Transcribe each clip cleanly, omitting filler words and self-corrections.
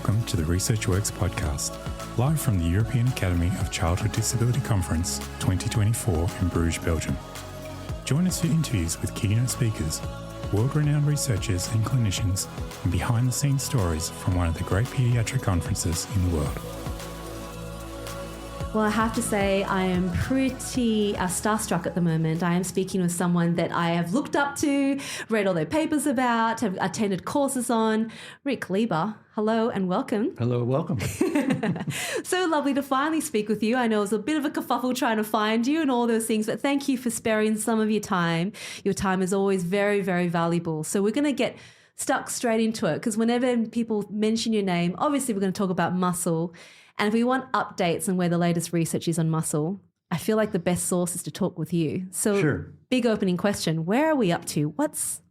welcome to the Research Works podcast, live from the European Academy of Childhood Disability Conference 2024 in Bruges, Belgium. Join us for interviews with keynote speakers, world-renowned researchers and clinicians, and behind-the-scenes stories from one of the great paediatric conferences in the world. Well, I have to say I am pretty starstruck at the moment. I am speaking with someone that I have looked up to, read all their papers about, have attended courses on. Lieber, hello and welcome. Hello, welcome. So lovely to finally speak with you. I know it was a bit of a kerfuffle trying to find you and all those things, but thank you for sparing some of your time. Your time is always very, very valuable. So we're going to get stuck straight into it because whenever people mention your name, obviously we're going to talk about muscle. And if we want updates on where the latest research is on muscle, I feel like the best source is to talk with you. So Sure. Big opening question, where are we up to? What's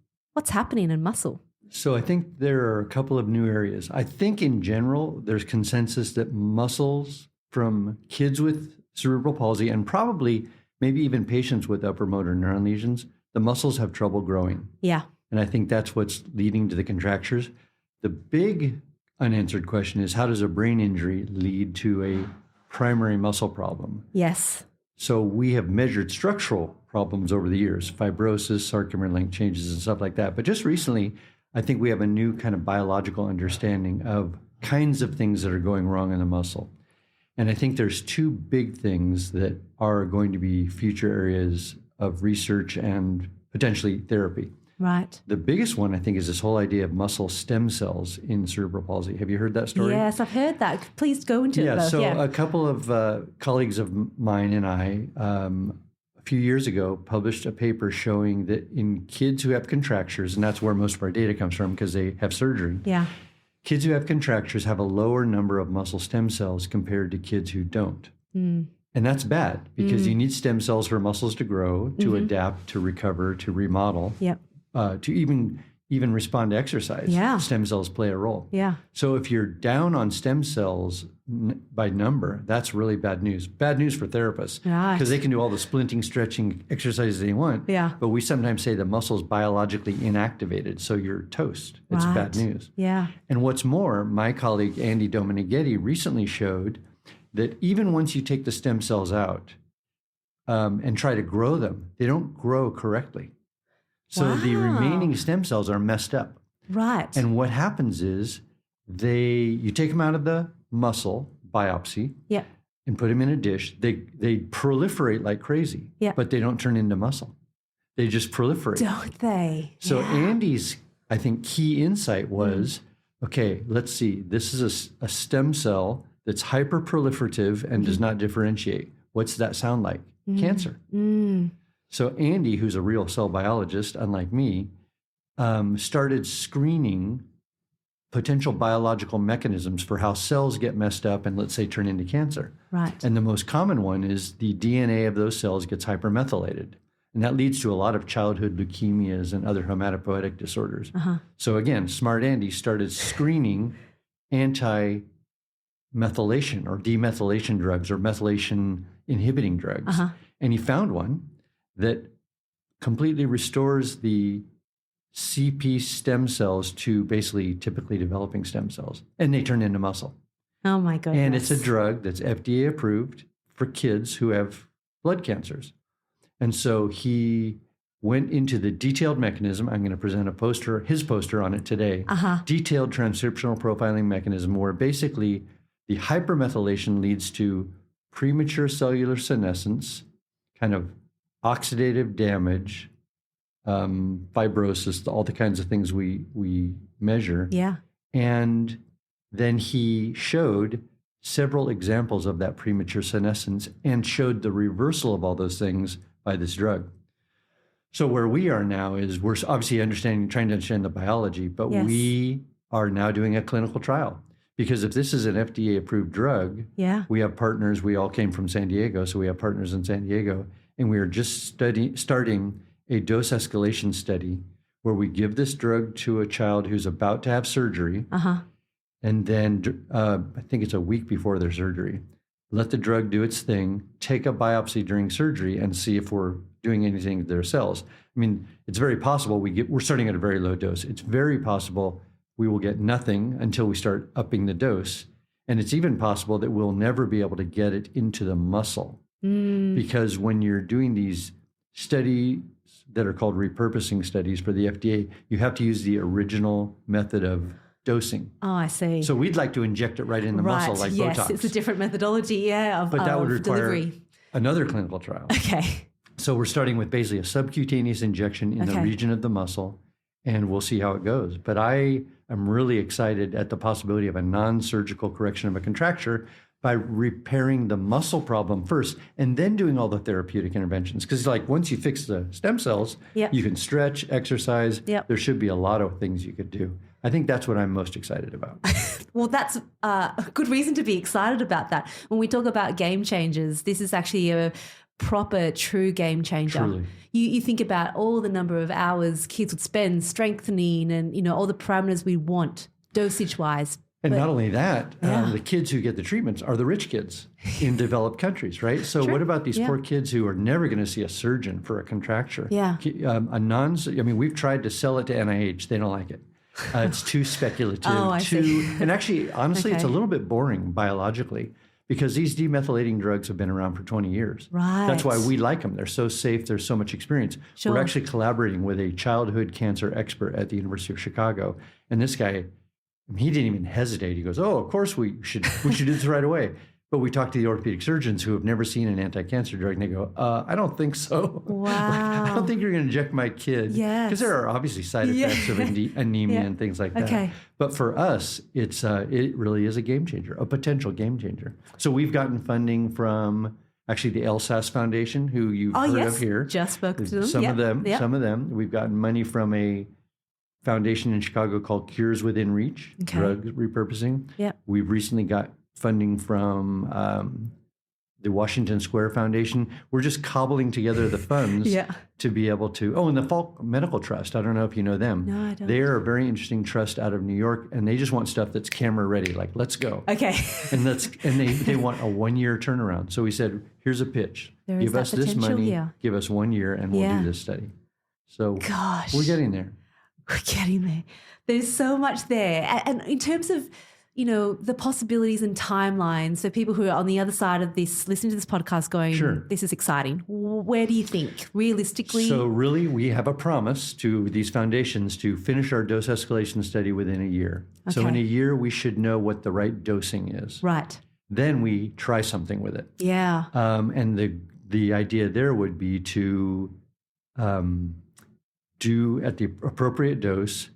happening in muscle? So I think there are a couple of new areas. I think in general, there's consensus that muscles from kids with cerebral palsy and probably maybe even patients with upper motor neuron lesions, the muscles have trouble growing. Yeah. And I think that's what's leading to the contractures. The big unanswered question is, how does a brain injury lead to a primary muscle problem? Yes. So we have measured structural problems over the years, fibrosis, sarcomere length changes, and stuff like that. But just recently, I think we have a new kind of biological understanding of kinds of things that are going wrong in the muscle. And I think there's two big things that are going to be future areas of research and potentially therapy. Right. The biggest one, I think, is this whole idea of muscle stem cells in cerebral palsy. Have you heard that story? Yes, I've heard that. Please go into it. So a couple of colleagues of mine and I, a few years ago, published a paper showing that in kids who have contractures, and that's where most of our data comes from because they have surgery, kids who have contractures have a lower number of muscle stem cells compared to kids who don't. And that's bad because you need stem cells for muscles to grow, to adapt, to recover, to remodel. Yep. To even respond to exercise, stem cells play a role. Yeah. So if you're down on stem cells by number, that's really bad news. Bad news for therapists because they can do all the splinting, stretching exercises they want. Yeah. But we sometimes say the muscle's biologically inactivated, so you're toast. It's bad news. Yeah. And what's more, my colleague Andy Domenichetti recently showed that even once you take the stem cells out and try to grow them, they don't grow correctly. So the remaining stem cells are messed up. Right. And what happens is you take them out of the muscle biopsy and put them in a dish. They proliferate like crazy, but they don't turn into muscle. They just proliferate. Don't they? So Andy's, I think, key insight was, okay, let's see. This is a stem cell that's hyperproliferative and does not differentiate. What's that sound like? Cancer. So Andy, who's a real cell biologist, unlike me, started screening potential biological mechanisms for how cells get messed up and, let's say, turn into cancer. Right. And the most common one is the DNA of those cells gets hypermethylated. And that leads to a lot of childhood leukemias and other hematopoietic disorders. So again, smart Andy started screening anti-methylation or demethylation drugs or methylation inhibiting drugs. And he found one that completely restores the CP stem cells to basically typically developing stem cells, and they turn into muscle. Oh my goodness. And it's a drug that's FDA approved for kids who have blood cancers. And so he went into the detailed mechanism. I'm going to present his poster on it today. Detailed transcriptional profiling mechanism where basically the hypermethylation leads to premature cellular senescence, kind of oxidative damage, fibrosis, all the kinds of things we measure. Yeah. And then he showed several examples of that premature senescence and showed the reversal of all those things by this drug. So where we are now is we're obviously trying to understand the biology, but we are now doing a clinical trial. Because if this is an FDA-approved drug, we have partners. We all came from San Diego, so we have partners in San Diego. And we are just starting a dose escalation study where we give this drug to a child who's about to have surgery. And then I think it's a week before their surgery, let the drug do its thing, take a biopsy during surgery and see if we're doing anything to their cells. I mean, it's very possible we're starting at a very low dose. It's very possible we will get nothing until we start upping the dose. And it's even possible that we'll never be able to get it into the muscle. Because when you're doing these studies that are called repurposing studies for the FDA, you have to use the original method of dosing. Oh, I see. So we'd like to inject it right in the muscle like yes, Botox. it's a different methodology, of But that would require delivery. another clinical trial. Okay. So we're starting with basically a subcutaneous injection in the region of the muscle, and we'll see how it goes. But I am really excited at the possibility of a non-surgical correction of a contracture by repairing the muscle problem first and then doing all the therapeutic interventions. Because like once you fix the stem cells, you can stretch, exercise. There should be a lot of things you could do. I think that's what I'm most excited about. Well, that's a good reason to be excited about that. When we talk about game changers, this is actually a proper, true game changer. Truly. You think about all the number of hours kids would spend strengthening and, all the parameters we want dosage-wise. And not only that, the kids who get the treatments are the rich kids in developed countries, right? So what about these poor kids who are never going to see a surgeon for a contracture? We've tried to sell it to NIH. They don't like it. It's too speculative. And actually, honestly, it's a little bit boring biologically because these demethylating drugs have been around for 20 years. Right. That's why we like them. They're so safe. There's so much experience. Sure. We're actually collaborating with a childhood cancer expert at the University of Chicago. And this guy, he didn't even hesitate. He goes, "Oh, of course we should do this right away." But we talked to the orthopedic surgeons who have never seen an anti-cancer drug, and they go, "I don't think so. Wow. I don't think you're going to inject my kid." Yes. Because there are obviously side effects of anemia and things like that. Okay. But for us, it really is a game changer, a potential game changer. So we've gotten funding from actually the LSAS Foundation, who you've heard of here. Just spoke to them. Some of them. We've gotten money from a foundation in Chicago called Cures Within Reach, drug repurposing. We've recently got funding from the Washington Square Foundation. We're just cobbling together the funds to be able to. Oh, and the Falk Medical Trust. I don't know if you know them. No, I don't. They're a very interesting trust out of New York, and they just want stuff that's camera ready. Like, let's go. Okay. and they want a 1-year turnaround. So we said, here's a pitch. Give us this money. Give us 1 year, and we'll do this study. So we're getting there. We're getting there. There's so much there. And in terms of, the possibilities and timelines, so people who are on the other side of this, listening to this podcast going, this is exciting. Where do you think, realistically? So really, we have a promise to these foundations to finish our dose escalation study within a year. Okay. So in a year, we should know what the right dosing is. Right. Then we try something with it. Yeah. And the idea there would be to do at the appropriate dose,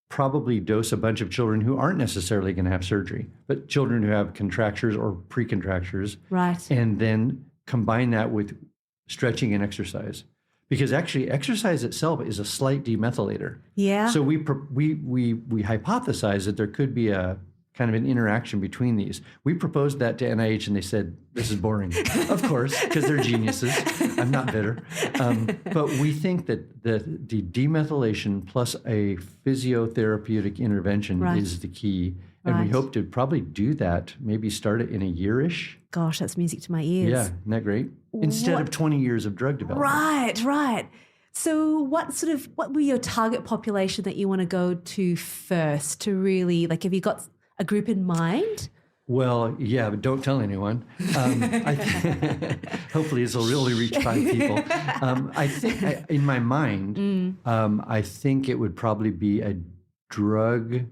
probably dose a bunch of children who aren't necessarily going to have surgery, but children who have contractures or pre-contractures. Right. And then combine that with stretching and exercise. Because actually exercise itself is a slight demethylator. Yeah. So we hypothesize that there could be a kind of an interaction between these. We proposed that to NIH and they said, this is boring. Of course, because they're geniuses. I'm not bitter. But we think that the demethylation plus a physiotherapeutic intervention is the key. And we hope to probably do that, maybe start it in a year-ish. Gosh, that's music to my ears. Yeah, isn't that great? Instead of 20 years of drug development. Right. So what were your target population that you want to go to first to really, have you got a group in mind? Well, yeah, but don't tell anyone. Hopefully this will really reach 5 people. I think in my mind, I think it would probably be a drug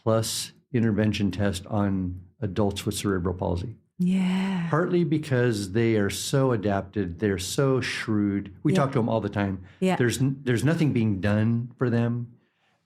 plus intervention test on adults with cerebral palsy. Yeah. Partly because they are so adapted, they're so shrewd. We talk to them all the time. Yeah. There's nothing being done for them,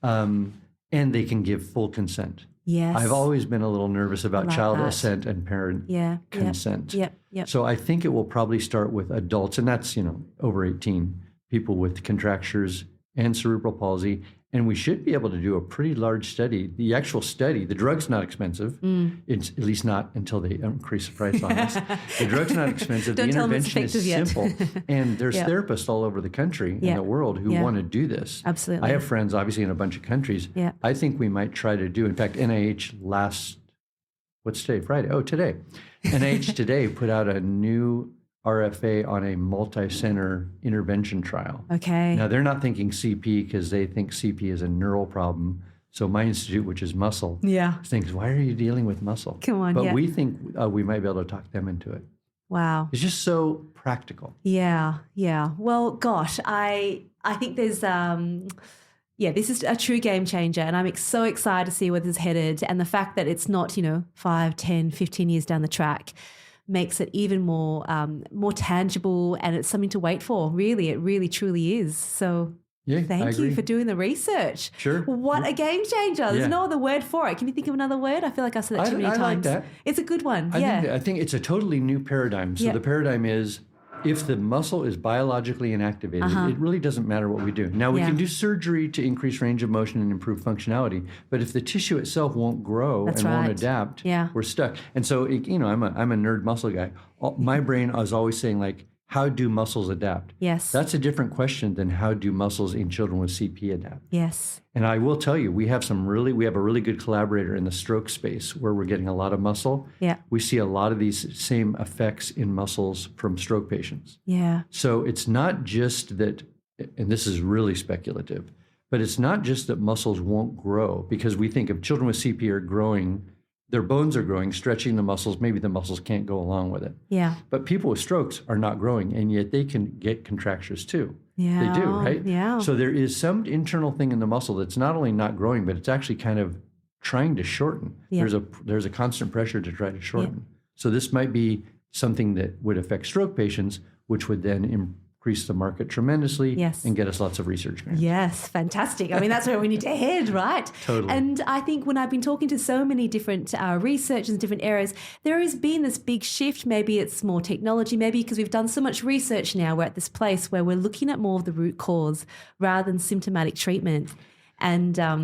and they can give full consent. Yes. I've always been a little nervous about child assent and parent consent. Yep. So I think it will probably start with adults, and that's, over 18, people with contractures and cerebral palsy. And we should be able to do a pretty large study. The actual study, the drug's not expensive. It's at least not until they increase the price on us. The drug's not expensive. The intervention is simple. And there's therapists all over the country and the world who want to do this. Absolutely. I have friends, obviously, in a bunch of countries. Yeah. I think we might try to do, in fact, NIH what's today? Friday. Oh, today. NIH today put out a new RFA on a multi-center intervention trial. Okay. Now, they're not thinking CP because they think CP is a neural problem. So my institute, which is muscle, Yeah. thinks, why are you dealing with muscle? Come on, But yeah. we think we might be able to talk them into it. Wow. It's just so practical. Yeah, yeah. Well, gosh, I think there's this is a true game changer, and I'm so excited to see where this is headed. And the fact that it's not 5, 10, 15 years down the track makes it even more tangible, and it's something to wait for. Really, it really truly is. So. Yeah, Thank you for doing the research. Sure. What a game changer. There's no other word for it. Can you think of another word? I feel like I said that too many times. I like that. It's a good one. I think it's a totally new paradigm. So the paradigm is if the muscle is biologically inactivated, it really doesn't matter what we do. Now, we can do surgery to increase range of motion and improve functionality, but if the tissue itself won't grow won't adapt, we're stuck. And so, I'm a nerd muscle guy. My brain is always saying, like, how do muscles adapt? Yes. That's a different question than how do muscles in children with CP adapt? Yes. And I will tell you, we have a really good collaborator in the stroke space where we're getting a lot of muscle. Yeah. We see a lot of these same effects in muscles from stroke patients. Yeah. So it's not just that, and this is really speculative, but it's not just that muscles won't grow, because we think if children with CP are growing, their bones are growing, stretching the muscles, maybe the muscles can't go along with it. Yeah. But people with strokes are not growing, and yet they can get contractures too. Yeah. They do, right? Yeah. So there is some internal thing in the muscle that's not only not growing, but it's actually kind of trying to shorten. Yeah. There's a constant pressure to try to shorten. Yeah. So this might be something that would affect stroke patients, which would then increase the market tremendously and get us lots of research grants. Yes, fantastic. I mean, that's where we need to head, right? Totally. And I think when I've been talking to so many different researchers in different areas, there has been this big shift. Maybe it's more technology, maybe because we've done so much research now, we're at this place where we're looking at more of the root cause rather than symptomatic treatment. And I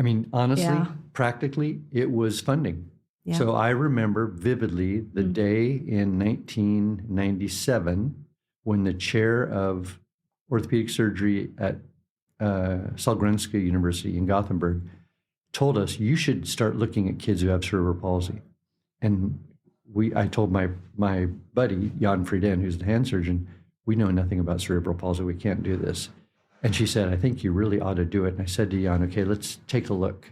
mean, honestly, practically, it was funding. Yeah. So I remember vividly the day in 1997 when the chair of orthopedic surgery at Sahlgrenska University in Gothenburg told us, you should start looking at kids who have cerebral palsy. And I told my buddy, Jan Frieden, who's the hand surgeon, we know nothing about cerebral palsy. We can't do this. And she said, I think you really ought to do it. And I said to Jan, okay, let's take a look.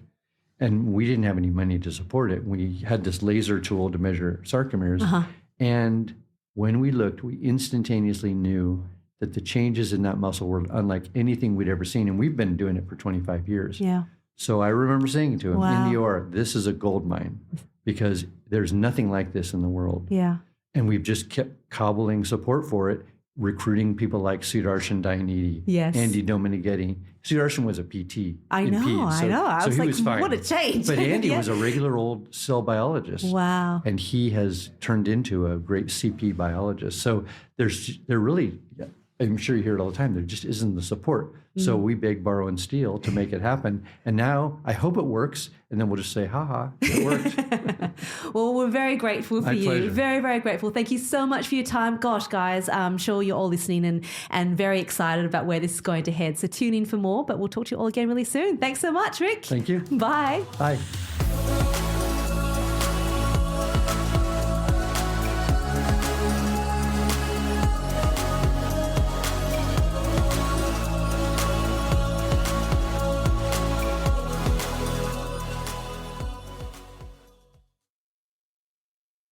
And we didn't have any money to support it. We had this laser tool to measure sarcomeres. And when we looked, we instantaneously knew that the changes in that muscle were unlike anything we'd ever seen. And we've been doing it for 25 years. Yeah. So I remember saying to him in the OR, this is a gold mine because there's nothing like this in the world. Yeah. And we've just kept cobbling support for it, recruiting people like Sudarshan Dayanidhi, Andy Dominighetti. Sudarshan was a PT. I know. I was he was fine. What a change. But Andy was a regular old cell biologist. Wow. And he has turned into a great CP biologist. So there really, I'm sure you hear it all the time, there just isn't the support. So we beg, borrow, and steal to make it happen. And now I hope it works. And then we'll just say, it worked. Well, we're very grateful for you. Pleasure. Very, very grateful. Thank you so much for your time. Gosh, guys, I'm sure you're all listening and very excited about where this is going to head. So tune in for more, but we'll talk to you all again really soon. Thanks so much, Rick. Thank you. Bye. Bye.